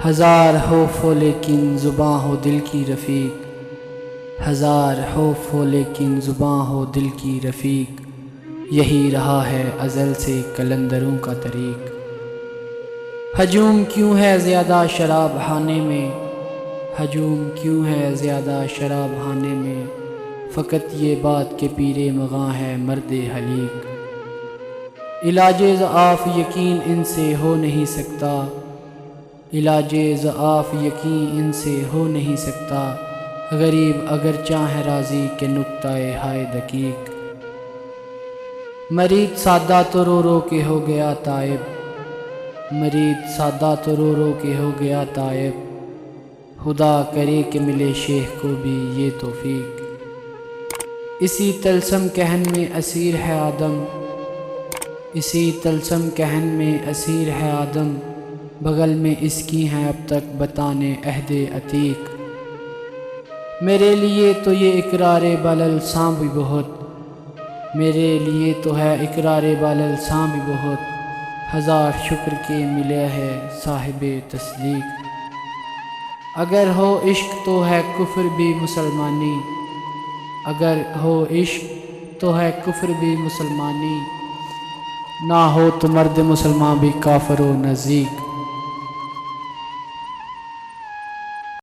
ہزار خوف ہو لیکن زباں ہو دل کی رفیق، ہزار خوف ہو لیکن زباں ہو دل کی رفیق، یہی رہا ہے ازل سے قلندروں کا طریق۔ ہجوم کیوں ہے زیادہ شراب خانے میں، ہجوم کیوں ہے زیادہ شراب خانے میں، فقط یہ بات کہ پیر مغاں ہے مرد حلیق۔ علاج ضعاف یقین ان سے ہو نہیں سکتا، علاج ضعاف یقین ان سے ہو نہیں سکتا، غریب اگر چاہے راضی کہ نکتہ ہائے دقیق۔ مرید سادہ تو رو رو کے ہو گیا تائب، مرید سادہ تو رو رو کے ہو گیا تائب، خدا کرے کہ ملے شیخ کو بھی یہ توفیق۔ اسی طلسم کہن میں اسیر ہے آدم، اسی طلسم کہن میں اسیر ہے آدم، بغل میں اس کی ہیں اب تک بتانے عہد عتیق۔ میرے لیے تو یہ اقرار بالالساں بھی بہت، میرے لیے تو ہے اقرار بالالساں بھی بہت، ہزار شکر کے ملے ہے صاحب تصدیق۔ اگر ہو عشق تو ہے کفر بھی مسلمانی، اگر ہو عشق تو ہے کفر بھی مسلمانی، نہ ہو تو مرد مسلمان بھی کافر و نزدیک۔